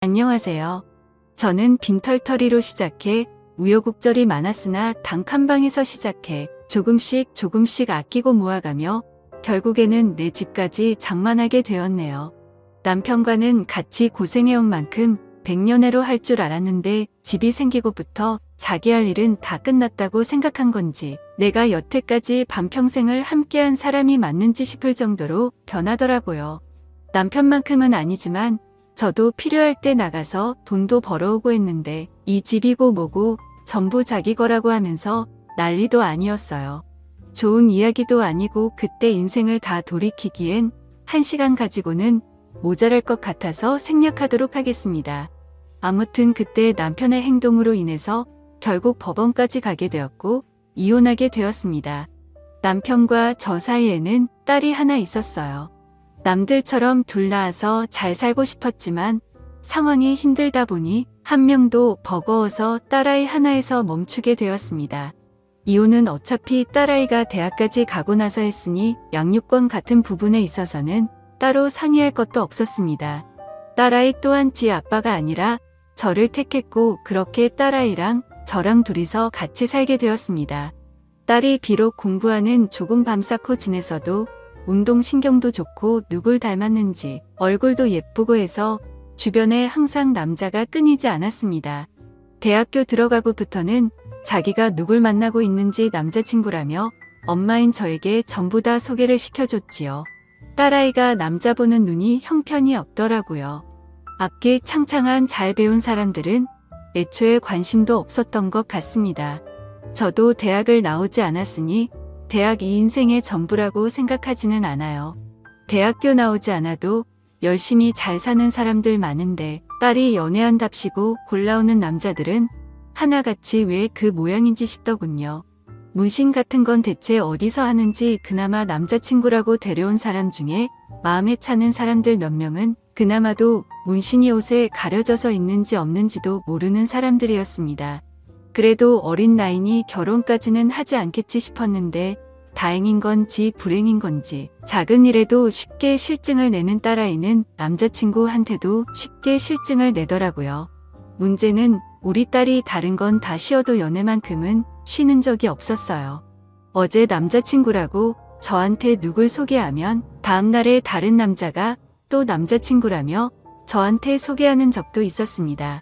안녕하세요. 저는 빈털터리로 시작해 우여곡절이 많았으나 단 한 방에서 시작해 조금씩 아끼고 모아가며 결국에는 내 집까지 장만하게 되었네요. 남편과는 같이 고생해온 만큼 100년해로 할 줄 알았는데 집이 생기고부터 자기 할 일은 다 끝났다고 생각한 건지 내가 여태까지 반평생을 함께한 사람이 맞는지 싶을 정도로 변하더라고요. 남편만큼은 아니지만 저도 필요할 때 나가서 돈도 벌어오고 했는데 이 집이고 뭐고 전부 자기 거라고 하면서 난리도 아니었어요. 좋은 이야기도 아니고 그때 인생을 다 돌이키기엔 1시간 가지고는 모자랄 것 같아서 생략하도록 하겠습니다. 아무튼 그때 남편의 행동으로 인해서 결국 법원까지 가게 되었고 이혼하게 되었습니다. 남편과 저 사이에는 딸이 하나 있었어요. 남들처럼 둘 낳아서 잘 살고 싶었지만 상황이 힘들다 보니 한 명도 버거워서 딸아이 하나에서 멈추게 되었습니다. 이혼은 어차피 딸아이가 대학까지 가고 나서 했으니 양육권 같은 부분에 있어서는 따로 상의할 것도 없었습니다. 딸아이 또한 지 아빠가 아니라 저를 택했고 그렇게 딸아이랑 저랑 둘이서 같이 살게 되었습니다. 딸이 비록 공부하는 조금 밤쌓고 지내서도 운동신경도 좋고 누굴 닮았는지 얼굴도 예쁘고 해서 주변에 항상 남자가 끊이지 않았습니다. 대학교 들어가고부터는 자기가 누굴 만나고 있는지 남자친구라며 엄마인 저에게 전부 다 소개를 시켜줬지요. 딸아이가 남자 보는 눈이 형편이 없더라고요. 앞길 창창한 잘 배운 사람들은 애초에 관심도 없었던 것 같습니다. 저도 대학을 나오지 않았으니 대학이 인생의 전부라고 생각하지는 않아요. 대학교 나오지 않아도 열심히 잘 사는 사람들 많은데 딸이 연애한답시고 골라오는 남자들은 하나같이 왜 그 모양인지 싶더군요. 문신 같은 건 대체 어디서 하는지 그나마 남자친구라고 데려온 사람 중에 마음에 차는 사람들 몇 명은 그나마도 문신이 옷에 가려져서 있는지 없는지도 모르는 사람들이었습니다. 그래도 어린 나이니 결혼까지는 하지 않겠지 싶었는데 다행인 건지 불행인 건지 작은 일에도 쉽게 실증을 내는 딸아이는 남자친구한테도 쉽게 실증을 내더라고요. 문제는 우리 딸이 다른 건 다 쉬어도 연애만큼은 쉬는 적이 없었어요. 어제 남자친구라고 저한테 누굴 소개하면 다음날에 다른 남자가 또 남자친구라며 저한테 소개하는 적도 있었습니다.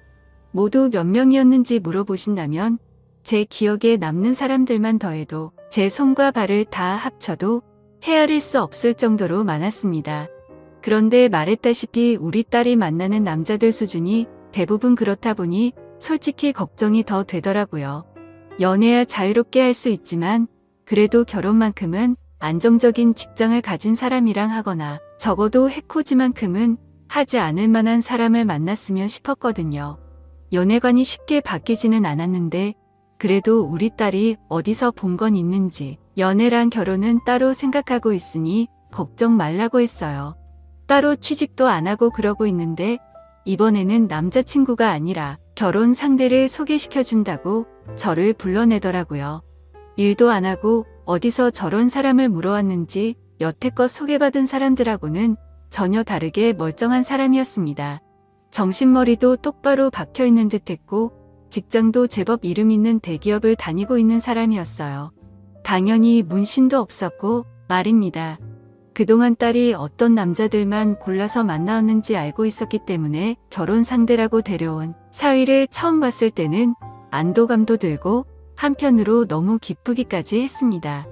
모두 몇 명이었는지 물어보신다면 제 기억에 남는 사람들만 더해도 제 손과 발을 다 합쳐도 헤아릴 수 없을 정도로 많았습니다. 그런데 말했다시피 우리 딸이 만나는 남자들 수준이 대부분 그렇다 보니 솔직히 걱정이 더 되더라고요. 연애야 자유롭게 할 수 있지만 그래도 결혼만큼은 안정적인 직장을 가진 사람이랑 하거나 적어도 해코지만큼은 하지 않을 만한 사람을 만났으면 싶었거든요. 연애관이 쉽게 바뀌지는 않았는데 그래도 우리 딸이 어디서 본 건 있는지 연애랑 결혼은 따로 생각하고 있으니 걱정 말라고 했어요. 따로 취직도 안 하고 그러고 있는데 이번에는 남자친구가 아니라 결혼 상대를 소개시켜준다고 저를 불러내더라고요. 일도 안 하고 어디서 저런 사람을 물어왔는지 여태껏 소개받은 사람들하고는 전혀 다르게 멀쩡한 사람이었습니다. 정신머리도 똑바로 박혀있는 듯했고 직장도 제법 이름 있는 대기업을 다니고 있는 사람이었어요. 당연히 문신도 없었고 말입니다. 그동안 딸이 어떤 남자들만 골라서 만나왔는지 알고 있었기 때문에 결혼 상대라고 데려온 사위를 처음 봤을 때는 안도감도 들고 한편으로 너무 기쁘기까지 했습니다.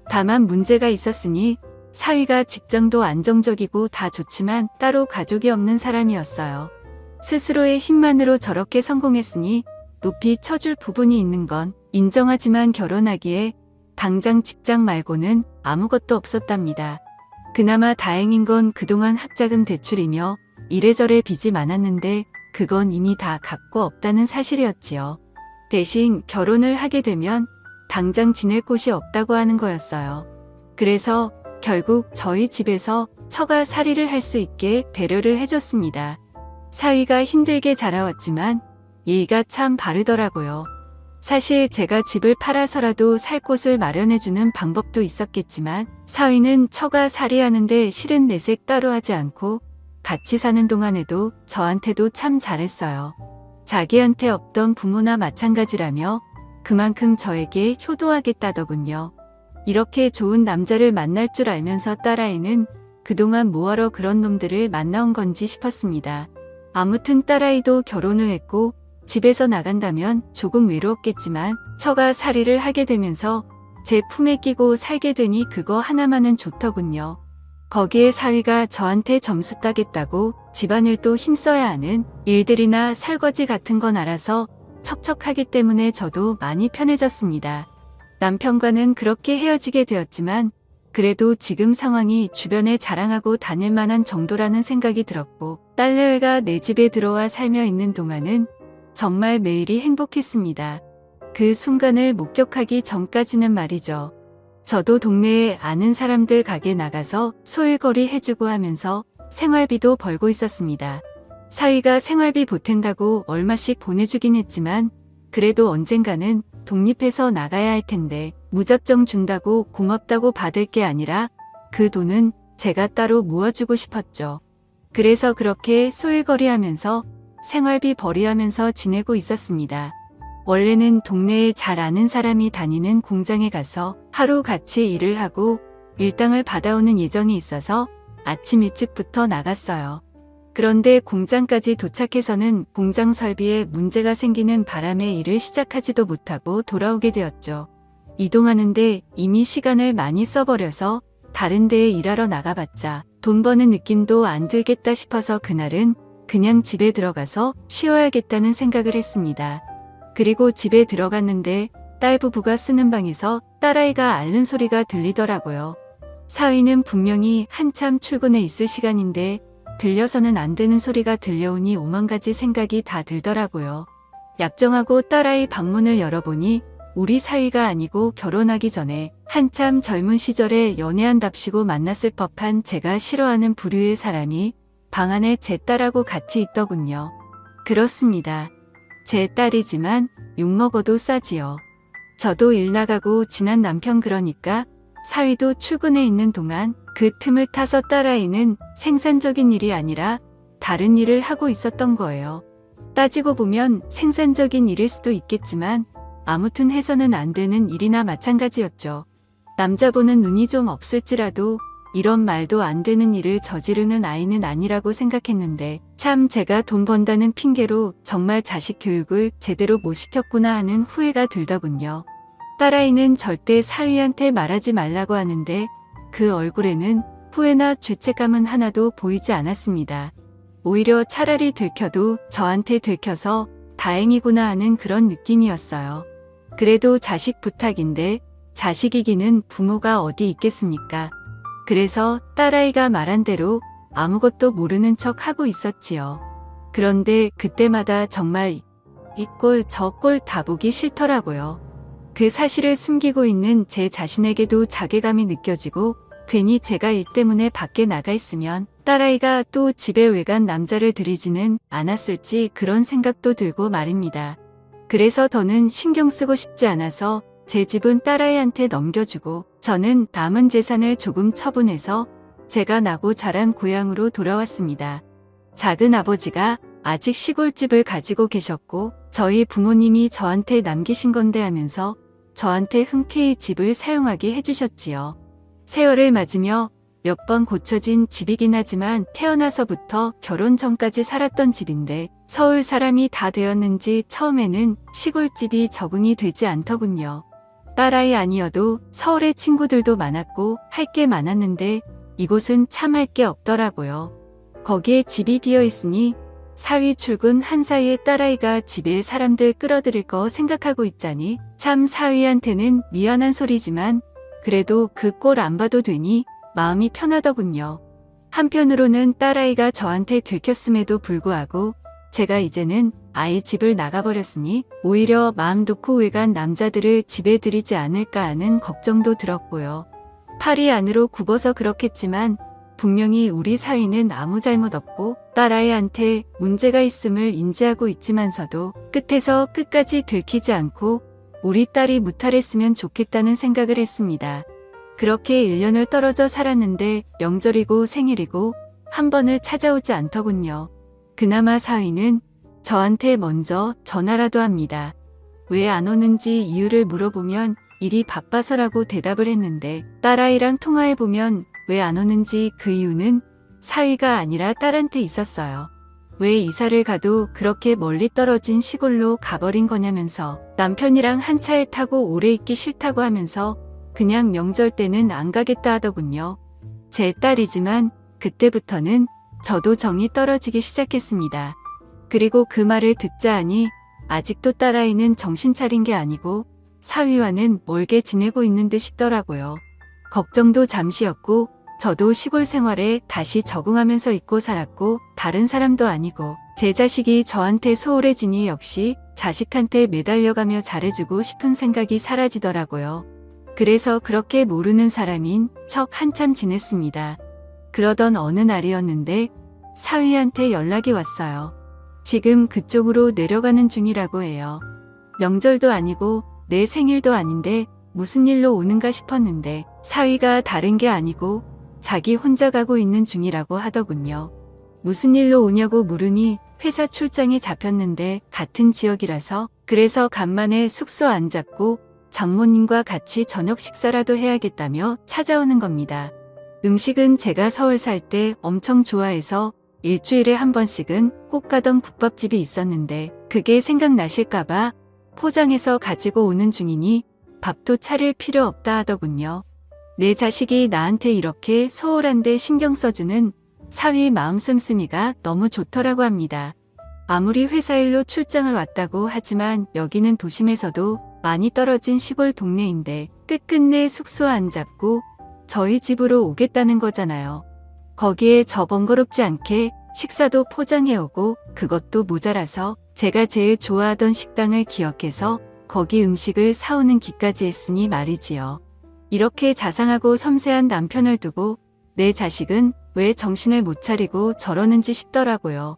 다만 문제가 있었으니 사위가 직장도 안정적이고 다 좋지만 따로 가족이 없는 사람이었어요. 스스로의 힘만으로 저렇게 성공했으니 높이 쳐줄 부분이 있는 건 인정하지만 결혼하기에 당장 직장 말고는 아무것도 없었답니다. 그나마 다행인 건 그동안 학자금 대출이며 이래저래 빚이 많았는데 그건 이미 다 갚고 없다는 사실이었지요. 대신 결혼을 하게 되면 당장 지낼 곳이 없다고 하는 거였어요. 그래서 결국 저희 집에서 처가 살이를 할 수 있게 배려를 해줬습니다. 사위가 힘들게 자라왔지만 예의가 참 바르더라고요. 사실 제가 집을 팔아서라도 살 곳을 마련해주는 방법도 있었겠지만 사위는 처가 살이하는데 실은 내색 따로 하지 않고 같이 사는 동안에도 저한테도 참 잘했어요. 자기한테 없던 부모나 마찬가지라며 그만큼 저에게 효도하겠다더군요. 이렇게 좋은 남자를 만날 줄 알면서 딸아이는 그동안 뭐하러 그런 놈들을 만나온 건지 싶었습니다. 아무튼 딸아이도 결혼을 했고 집에서 나간다면 조금 외로웠겠지만 처가 살이를 하게 되면서 제 품에 끼고 살게 되니 그거 하나만은 좋더군요. 거기에 사위가 저한테 점수 따겠다고 집안일도 힘써야 하는 일들이나 설거지 같은 건 알아서 척척하기 때문에 저도 많이 편해졌습니다. 남편과는 그렇게 헤어지게 되었지만 그래도 지금 상황이 주변에 자랑하고 다닐 만한 정도라는 생각이 들었고 딸내외가 내 집에 들어와 살며 있는 동안은 정말 매일이 행복했습니다. 그 순간을 목격하기 전까지는 말이죠. 저도 동네에 아는 사람들 가게 나가서 소일거리 해주고 하면서 생활비도 벌고 있었습니다. 사위가 생활비 보탠다고 얼마씩 보내주긴 했지만 그래도 언젠가는 독립해서 나가야 할 텐데 무작정 준다고 고맙다고 받을 게 아니라 그 돈은 제가 따로 모아주고 싶었죠. 그래서 그렇게 소일거리 하면서 생활비 벌이하면서 지내고 있었습니다. 원래는 동네에 잘 아는 사람이 다니는 공장에 가서 하루 같이 일을 하고 일당을 받아오는 예정이 있어서 아침 일찍부터 나갔어요. 그런데 공장까지 도착해서는 공장 설비에 문제가 생기는 바람에 일을 시작하지도 못하고 돌아오게 되었죠. 이동하는데 이미 시간을 많이 써버려서 다른 데에 일하러 나가봤자 돈 버는 느낌도 안 들겠다 싶어서 그날은 그냥 집에 들어가서 쉬어야겠다는 생각을 했습니다. 그리고 집에 들어갔는데 딸 부부가 쓰는 방에서 딸아이가 앓는 소리가 들리더라고요. 사위는 분명히 한참 출근해 있을 시간인데 들려서는 안 되는 소리가 들려오니 오만 가지 생각이 다 들더라고요. 약정하고 딸아이 방문을 열어보니 우리 사위가 아니고 결혼하기 전에 한참 젊은 시절에 연애한답시고 만났을 법한 제가 싫어하는 부류의 사람이 방 안에 제 딸하고 같이 있더군요. 그렇습니다. 제 딸이지만 욕먹어도 싸지요. 저도 일 나가고 지난 남편 그러니까 사위도 출근해 있는 동안 그 틈을 타서 딸아이는 생산적인 일이 아니라 다른 일을 하고 있었던 거예요. 따지고 보면 생산적인 일일 수도 있겠지만 아무튼 해서는 안 되는 일이나 마찬가지였죠. 남자 보는 눈이 좀 없을지라도 이런 말도 안 되는 일을 저지르는 아이는 아니라고 생각했는데 참 제가 돈 번다는 핑계로 정말 자식 교육을 제대로 못 시켰구나 하는 후회가 들더군요. 딸아이는 절대 사위한테 말하지 말라고 하는데 그 얼굴에는 후회나 죄책감은 하나도 보이지 않았습니다. 오히려 차라리 들켜도 저한테 들켜서 다행이구나 하는 그런 느낌이었어요. 그래도 자식 부탁인데 자식 이기는 부모가 어디 있겠습니까? 그래서 딸아이가 말한 대로 아무것도 모르는 척 하고 있었지요. 그런데 그때마다 정말 이 꼴 저 꼴 다 보기 싫더라고요. 그 사실을 숨기고 있는 제 자신에게도 자괴감이 느껴지고 괜히 제가 일 때문에 밖에 나가 있으면 딸아이가 또 집에 외간 남자를 들이지는 않았을지 그런 생각도 들고 말입니다. 그래서 더는 신경 쓰고 싶지 않아서 제 집은 딸아이한테 넘겨주고 저는 남은 재산을 조금 처분해서 제가 나고 자란 고향으로 돌아왔습니다. 작은 아버지가 아직 시골집을 가지고 계셨고 저희 부모님이 저한테 남기신 건데 하면서 저한테 흔쾌히 집을 사용하게 해주셨지요. 세월을 맞으며 몇 번 고쳐진 집이긴 하지만 태어나서부터 결혼 전까지 살았던 집인데 서울 사람이 다 되었는지 처음에는 시골집이 적응이 되지 않더군요. 딸아이 아니어도 서울에 친구들도 많았고 할 게 많았는데 이곳은 참 할 게 없더라고요. 거기에 집이 비어 있으니 사위 출근 한 사이에 딸아이가 집에 사람들 끌어들일 거 생각하고 있자니 참 사위한테는 미안한 소리지만 그래도 그 꼴 안 봐도 되니 마음이 편하더군요. 한편으로는 딸아이가 저한테 들켰음에도 불구하고 제가 이제는 아예 집을 나가버렸으니 오히려 마음 놓고 외간 남자들을 집에 들이지 않을까 하는 걱정도 들었고요. 팔이 안으로 굽어서 그렇겠지만 분명히 우리 사위는 아무 잘못 없고 딸아이한테 문제가 있음을 인지하고 있지만서도 끝에서 끝까지 들키지 않고 우리 딸이 무탈했으면 좋겠다는 생각을 했습니다. 그렇게 1년을 떨어져 살았는데 명절이고 생일이고 한 번을 찾아오지 않더군요. 그나마 사위는 저한테 먼저 전화라도 합니다. 왜 안 오는지 이유를 물어보면 일이 바빠서라고 대답을 했는데 딸아이랑 통화해보면 왜 안 오는지 그 이유는 사위가 아니라 딸한테 있었어요. 왜 이사를 가도 그렇게 멀리 떨어진 시골로 가버린 거냐면서 남편이랑 한 차에 타고 오래 있기 싫다고 하면서 그냥 명절 때는 안 가겠다 하더군요. 제 딸이지만 그때부터는 저도 정이 떨어지기 시작했습니다. 그리고 그 말을 듣자 하니 아직도 딸아이는 정신 차린 게 아니고 사위와는 멀게 지내고 있는 듯 싶더라고요. 걱정도 잠시였고 저도 시골 생활에 다시 적응하면서 있고 살았고 다른 사람도 아니고 제 자식이 저한테 소홀해지니 역시 자식한테 매달려가며 잘해주고 싶은 생각이 사라지더라고요. 그래서 그렇게 모르는 사람인 척 한참 지냈습니다. 그러던 어느 날이었는데 사위한테 연락이 왔어요. 지금 그쪽으로 내려가는 중이라고 해요. 명절도 아니고 내 생일도 아닌데 무슨 일로 오는가 싶었는데 사위가 다른 게 아니고 자기 혼자 가고 있는 중이라고 하더군요. 무슨 일로 오냐고 물으니 회사 출장에 잡혔는데 같은 지역이라서 그래서 간만에 숙소 안 잡고 장모님과 같이 저녁 식사라도 해야겠다며 찾아오는 겁니다. 음식은 제가 서울 살 때 엄청 좋아해서 일주일에 한 번씩은 꼭 가던 국밥집이 있었는데 그게 생각나실까봐 포장해서 가지고 오는 중이니 밥도 차릴 필요 없다 하더군요. 내 자식이 나한테 이렇게 소홀한데 신경 써주는 사위 마음 씀씀이가 너무 좋더라고 합니다. 아무리 회사 일로 출장을 왔다고 하지만 여기는 도심에서도 많이 떨어진 시골 동네인데 끝끝내 숙소 안 잡고 저희 집으로 오겠다는 거잖아요. 거기에 저 번거롭지 않게 식사도 포장해오고 그것도 모자라서 제가 제일 좋아하던 식당을 기억해서 거기 음식을 사오는 기까지 했으니 말이지요. 이렇게 자상하고 섬세한 남편을 두고 내 자식은 왜 정신을 못 차리고 저러는지 싶더라고요.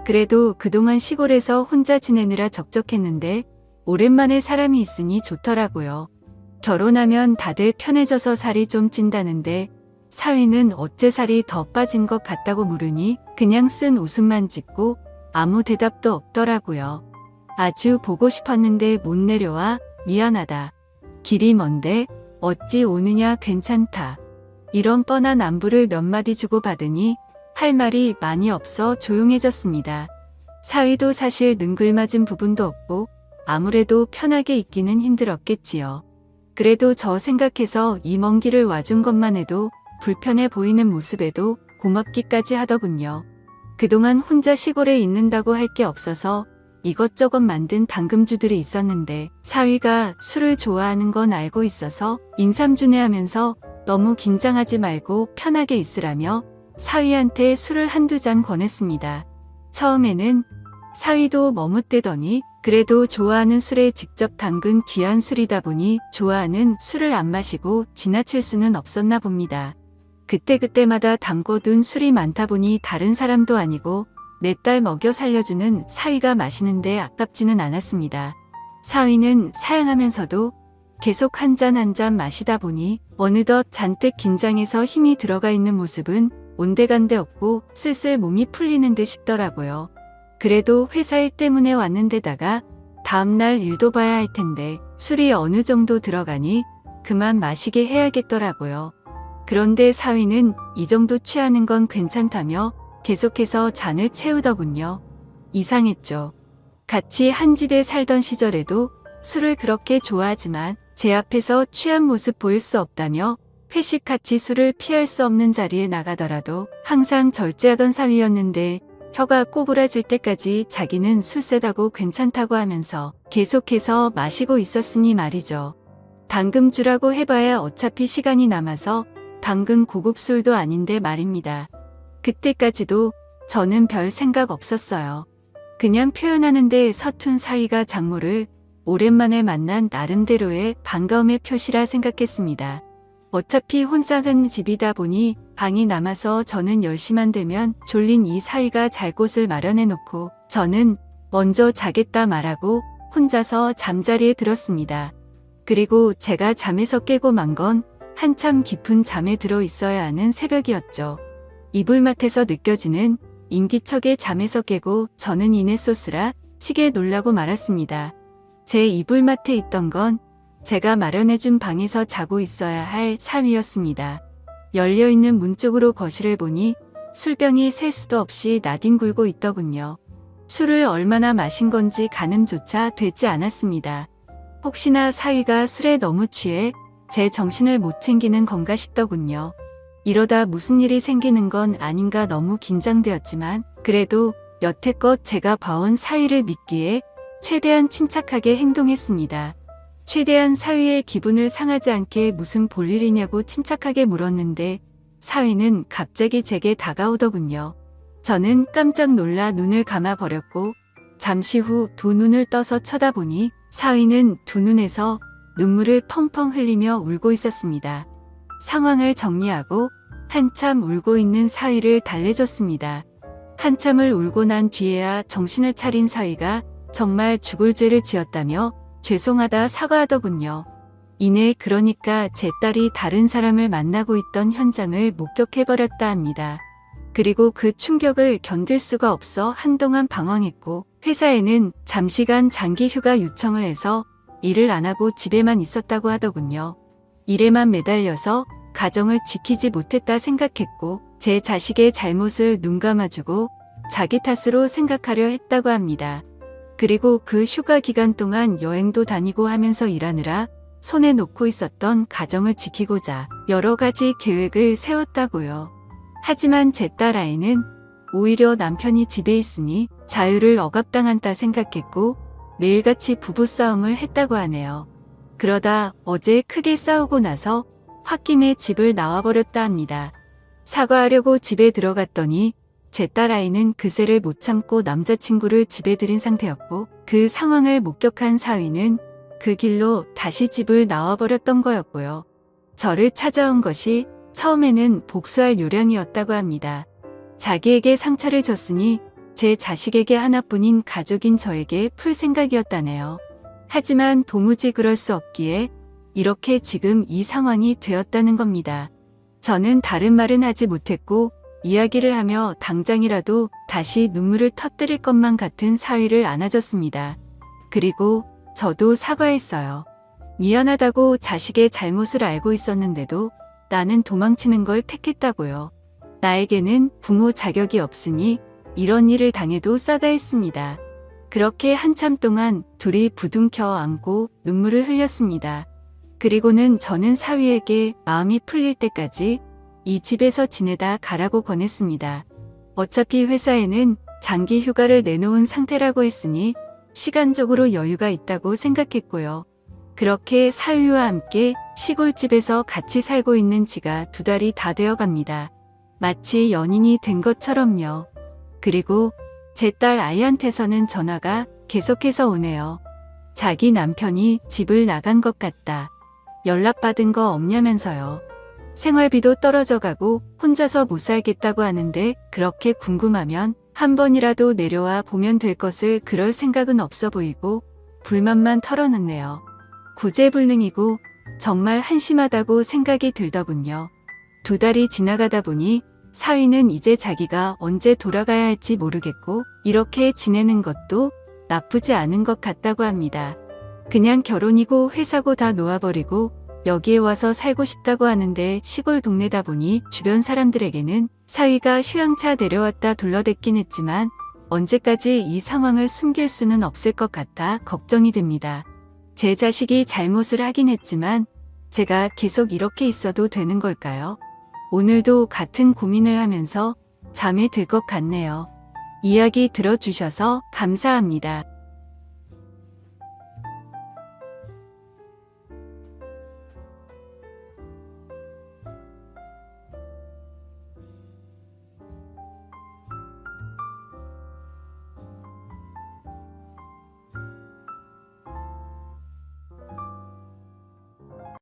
그래도 그동안 시골에서 혼자 지내느라 적적했는데 오랜만에 사람이 있으니 좋더라고요. 결혼하면 다들 편해져서 살이 좀 찐다는데 사위는 어째 살이 더 빠진 것 같다고 물으니 그냥 쓴 웃음만 짓고 아무 대답도 없더라고요. 아주 보고 싶었는데 못 내려와 미안하다. 길이 먼데 어찌 오느냐 괜찮다. 이런 뻔한 안부를 몇 마디 주고받으니 할 말이 많이 없어 조용해졌습니다. 사위도 사실 능글맞은 부분도 없고 아무래도 편하게 있기는 힘들었겠지요. 그래도 저 생각해서 이 먼 길을 와준 것만 해도 불편해 보이는 모습에도 고맙기까지 하더군요. 그동안 혼자 시골에 있는다고 할 게 없어서 이것저것 만든 당금주들이 있었는데 사위가 술을 좋아하는 건 알고 있어서 인삼주내하면서 너무 긴장하지 말고 편하게 있으라며 사위한테 술을 한두 잔 권했습니다. 처음에는 사위도 머뭇대더니 그래도 좋아하는 술에 직접 담근 귀한 술이다 보니 좋아하는 술을 안 마시고 지나칠 수는 없었나 봅니다. 그때그때마다 담궈둔 술이 많다 보니 다른 사람도 아니고 내 딸 먹여 살려주는 사위가 마시는데 아깝지는 않았습니다. 사위는 사양하면서도 계속 한 잔 한 잔 마시다 보니 어느덧 잔뜩 긴장해서 힘이 들어가 있는 모습은 온데간데 없고 슬슬 몸이 풀리는 듯 싶더라고요. 그래도 회사 일 때문에 왔는데다가 다음날 일도 봐야 할 텐데 술이 어느 정도 들어가니 그만 마시게 해야겠더라고요. 그런데 사위는 이 정도 취하는 건 괜찮다며 계속해서 잔을 채우더군요. 이상했죠. 같이 한 집에 살던 시절에도 술을 그렇게 좋아하지만 제 앞에서 취한 모습 보일 수 없다며 회식 같이 술을 피할 수 없는 자리에 나가더라도 항상 절제하던 사위였는데 혀가 꼬부라질 때까지 자기는 술 세다고 괜찮다고 하면서 계속해서 마시고 있었으니 말이죠. 당금주라고 해봐야 어차피 시간이 남아서 당근 고급 술도 아닌데 말입니다. 그때까지도 저는 별 생각 없었어요. 그냥 표현하는데 서툰 사위가 장모를 오랜만에 만난 나름대로의 반가움의 표시라 생각했습니다. 어차피 혼자 간 집이다 보니 방이 남아서 저는 10시만 되면 졸린 이 사위가 잘 곳을 마련해 놓고 저는 먼저 자겠다 말하고 혼자서 잠자리에 들었습니다. 그리고 제가 잠에서 깨고 만 건 한참 깊은 잠에 들어 있어야 하는 새벽이었죠. 이불맛에서 느껴지는 인기척에 잠에서 깨고 저는 이내 소스라 치게 놀라고 말았습니다. 제 이불맛에 있던 건 제가 마련해준 방에서 자고 있어야 할 사위였습니다. 열려있는 문 쪽으로 거실을 보니 술병이 셀 수도 없이 나뒹굴고 있더군요. 술을 얼마나 마신 건지 가늠조차 되지 않았습니다. 혹시나 사위가 술에 너무 취해 제 정신을 못 챙기는 건가 싶더군요. 이러다 무슨 일이 생기는 건 아닌가 너무 긴장되었지만 그래도 여태껏 제가 봐온 사위를 믿기에 최대한 침착하게 행동했습니다. 최대한 사위의 기분을 상하지 않게 무슨 볼일이냐고 침착하게 물었는데 사위는 갑자기 제게 다가오더군요. 저는 깜짝 놀라 눈을 감아버렸고 잠시 후 두 눈을 떠서 쳐다보니 사위는 두 눈에서 눈물을 펑펑 흘리며 울고 있었습니다. 상황을 정리하고 한참 울고 있는 사위를 달래줬습니다. 한참을 울고 난 뒤에야 정신을 차린 사위가 정말 죽을 죄를 지었다며 죄송하다 사과하더군요. 이내 그러니까 제 딸이 다른 사람을 만나고 있던 현장을 목격해버렸다 합니다. 그리고 그 충격을 견딜 수가 없어 한동안 방황했고 회사에는 잠시간 장기 휴가 요청을 해서 일을 안 하고 집에만 있었다고 하더군요. 일에만 매달려서 가정을 지키지 못했다 생각했고 제 자식의 잘못을 눈 감아주고 자기 탓으로 생각하려 했다고 합니다. 그리고 그 휴가 기간 동안 여행도 다니고 하면서 일하느라 손에 놓고 있었던 가정을 지키고자 여러 가지 계획을 세웠다고요. 하지만 제 딸 아이는 오히려 남편이 집에 있으니 자유를 억압당한다 생각했고 매일같이 부부싸움을 했다고 하네요. 그러다 어제 크게 싸우고 나서 홧김에 집을 나와버렸다 합니다. 사과하려고 집에 들어갔더니 제 딸아이는 그새를 못 참고 남자친구를 집에 들인 상태였고 그 상황을 목격한 사위는 그 길로 다시 집을 나와버렸던 거였고요. 저를 찾아온 것이 처음에는 복수할 요량이었다고 합니다. 자기에게 상처를 줬으니 제 자식에게 하나뿐인 가족인 저에게 풀 생각이었다네요. 하지만 도무지 그럴 수 없기에 이렇게 지금 이 상황이 되었다는 겁니다. 저는 다른 말은 하지 못했고 이야기를 하며 당장이라도 다시 눈물을 터뜨릴 것만 같은 사위를 안아줬습니다. 그리고 저도 사과했어요. 미안하다고 자식의 잘못을 알고 있었는데도 나는 도망치는 걸 택했다고요. 나에게는 부모 자격이 없으니 이런 일을 당해도 싸다 했습니다. 그렇게 한참 동안 둘이 부둥켜 안고 눈물을 흘렸습니다. 그리고는 저는 사위에게 마음이 풀릴 때까지 이 집에서 지내다 가라고 권했습니다. 어차피 회사에는 장기 휴가를 내놓은 상태라고 했으니 시간적으로 여유가 있다고 생각했고요. 그렇게 사위와 함께 시골집에서 같이 살고 있는 지가 2달이 다 되어 갑니다. 마치 연인이 된 것처럼요. 그리고 제 딸 아이한테서는 전화가 계속해서 오네요. 자기 남편이 집을 나간 것 같다. 연락받은 거 없냐면서요. 생활비도 떨어져 가고 혼자서 못 살겠다고 하는데 그렇게 궁금하면 한 번이라도 내려와 보면 될 것을 그럴 생각은 없어 보이고 불만만 털어놓네요. 구제불능이고 정말 한심하다고 생각이 들더군요. 2달이 지나가다 보니 사위는 이제 자기가 언제 돌아가야 할지 모르겠고 이렇게 지내는 것도 나쁘지 않은 것 같다고 합니다. 그냥 결혼이고 회사고 다 놓아버리고 여기에 와서 살고 싶다고 하는데 시골 동네다 보니 주변 사람들에게는 사위가 휴양차 내려왔다 둘러댔긴 했지만 언제까지 이 상황을 숨길 수는 없을 것 같아 걱정이 됩니다. 제 자식이 잘못을 하긴 했지만 제가 계속 이렇게 있어도 되는 걸까요? 오늘도 같은 고민을 하면서 잠이 들 것 같네요. 이야기 들어주셔서 감사합니다.